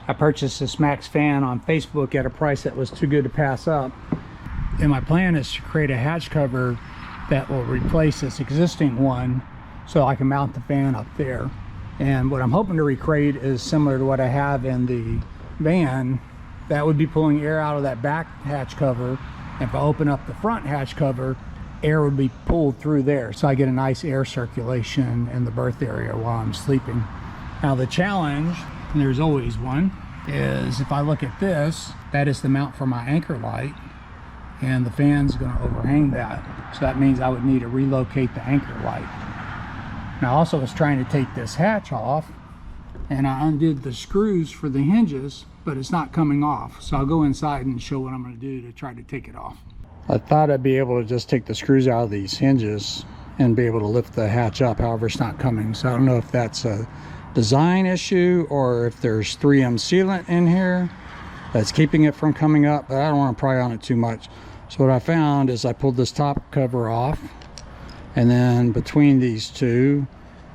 I purchased this MaxxFan on Facebook at a price that was too good to pass up. And my plan is to create a hatch cover that will replace this existing one so I can mount the fan up there. And what I'm hoping to recreate is similar to what I have in the van. That would be pulling air out of that back hatch cover. And if I open up the front hatch cover, air would be pulled through there, so I get a nice air circulation in the berth area while I'm sleeping. Now the challenge, and there's always one, is if I look at this, that is the mount for my anchor light, and the fan's going to overhang that. So that means I would need to relocate the anchor light. Now I also was trying to take this hatch off, and I undid the screws for the hinges, but it's not coming off. So I'll go inside and show what I'm going to do to try to take it off. I thought I'd be able to just take the screws out of these hinges and be able to lift the hatch up, however it's not coming. So I don't know if that's a design issue or if there's 3M sealant in here that's keeping it from coming up, but I don't want to pry on it too much. So what I found is I pulled this top cover off, and then between these two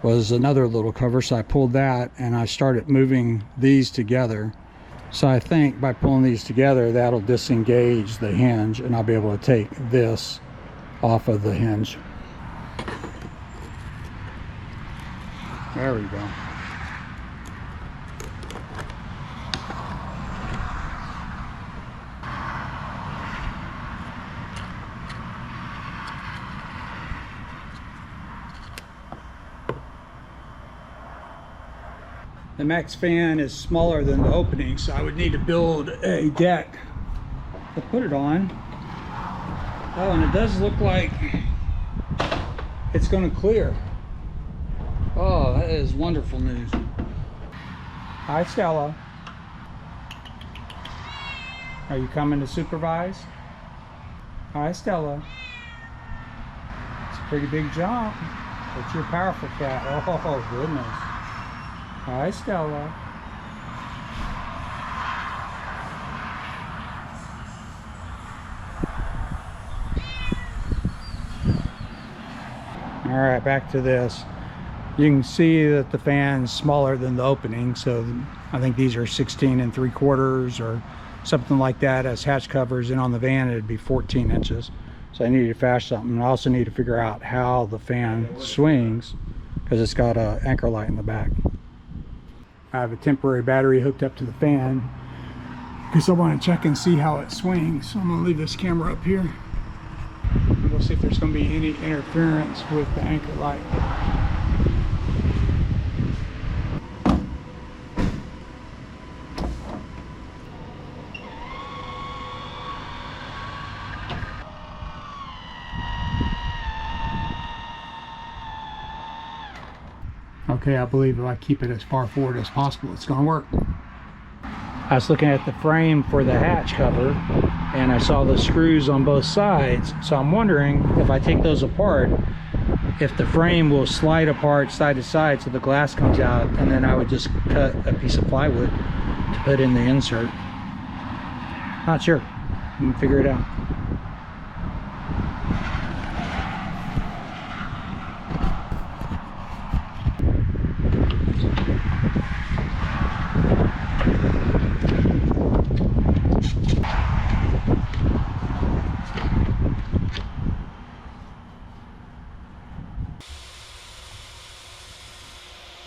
was another little cover, so I pulled that and I started moving these together. So I think by pulling these together, that'll disengage the hinge and I'll be able to take this off of the hinge. There we go. The MaxxFan is smaller than the opening, so I would need to build a deck to put it on. Oh, and it does look like it's going to clear. Oh, that is wonderful news. Hi, Stella. Are you coming to supervise? Hi, Stella. It's a pretty big jump, but you're a powerful cat. Oh, goodness. Hi, Stella. All right, back to this. You can see that the fan's smaller than the opening, so I think these are 16 3/4 or something like that as hatch covers, and on the van it'd be 14 inches. So I need to fashion something. I also need to figure out how the fan swings because it's got an anchor light in the back. I have a temporary battery hooked up to the fan because I want to check and see how it swings. So I'm going to leave this camera up here. We'll see if there's going to be any interference with the anchor light. Okay, I believe if I keep it as far forward as possible, it's going to work. I was looking at the frame for the hatch cover, and I saw the screws on both sides. So I'm wondering if I take those apart, if the frame will slide apart side to side so the glass comes out, and then I would just cut a piece of plywood to put in the insert. Not sure. I'm gonna figure it out.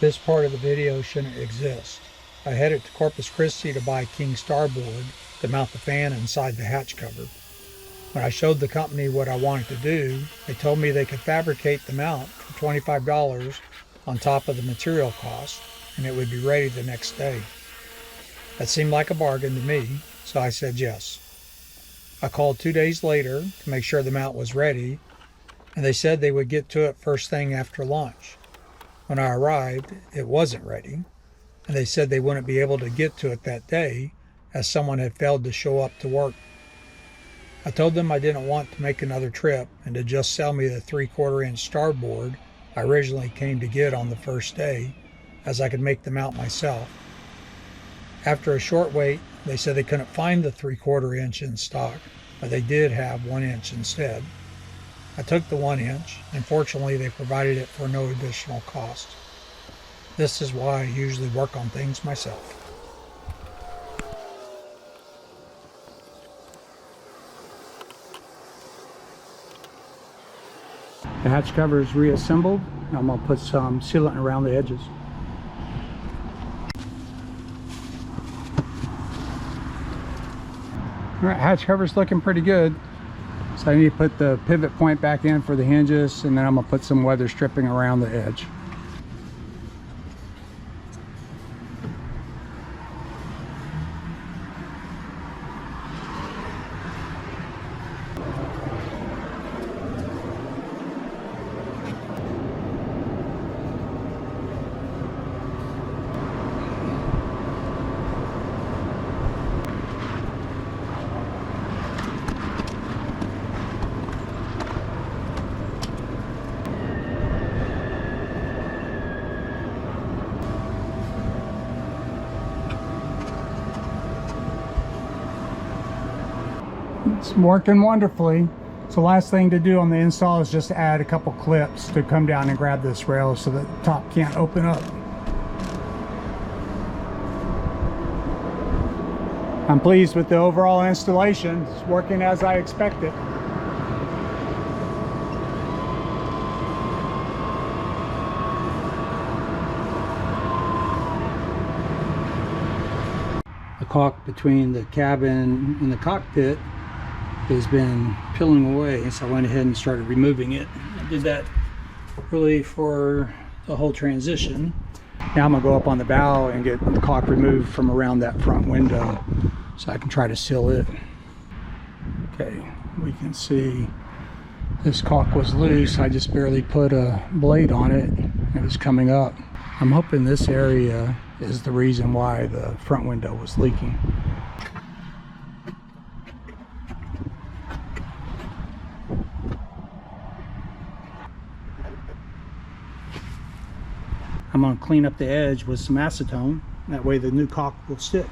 This part of the video shouldn't exist. I headed to Corpus Christi to buy King Starboard to mount the fan inside the hatch cover. When I showed the company what I wanted to do, they told me they could fabricate the mount for $25 on top of the material cost, and it would be ready the next day. That seemed like a bargain to me, so I said yes. I called 2 days later to make sure the mount was ready, and they said they would get to it first thing after lunch. When I arrived, it wasn't ready, and they said they wouldn't be able to get to it that day as someone had failed to show up to work. I told them I didn't want to make another trip and to just sell me the 3/4 inch starboard I originally came to get on the first day, as I could make the mount myself. After a short wait, they said they couldn't find the 3/4 inch in stock, but they did have 1 inch instead. I took the 1 inch, and fortunately they provided it for no additional cost. This is why I usually work on things myself. The hatch cover is reassembled. I'm going to put some sealant around the edges. Alright, hatch cover's looking pretty good. So I need to put the pivot point back in for the hinges, and then I'm going to put some weather stripping around the edge. It's working wonderfully. So the last thing to do on the install is just add a couple clips to come down and grab this rail so that the top can't open up. I'm pleased with the overall installation. It's working as I expected. The caulk between the cabin and the cockpit has been peeling away, so I went ahead and started removing it. I did that really for the whole transition. Now I'm gonna go up on the bow and get the caulk removed from around that front window so I can try to seal it. Okay, we can see this caulk was loose. I just barely put a blade on it. It was coming up. I'm hoping this area is the reason why the front window was leaking. I'm going to clean up the edge with some acetone. That way the new caulk will stick.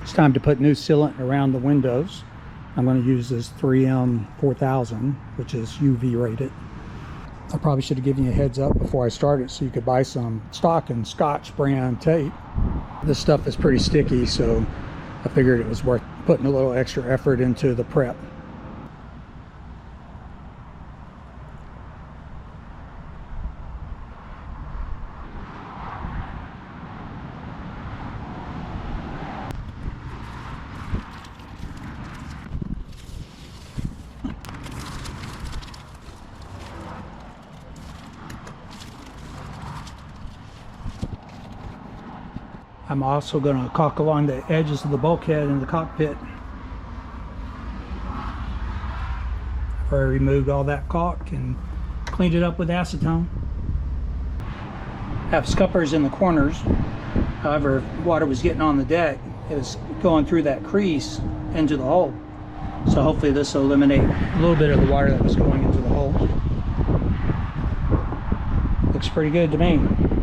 It's time to put new sealant around the windows. I'm going to use this 3M 4000, which is UV rated. I probably should have given you a heads up before I started so you could buy some stock and Scotch brand tape. This stuff is pretty sticky, so I figured it was worth putting a little extra effort into the prep. I'm also going to caulk along the edges of the bulkhead in the cockpit. I've already removed all that caulk and cleaned it up with acetone. I have scuppers in the corners. However, water was getting on the deck. It was going through that crease into the hull. So hopefully this will eliminate a little bit of the water that was going into the hull. Looks pretty good to me.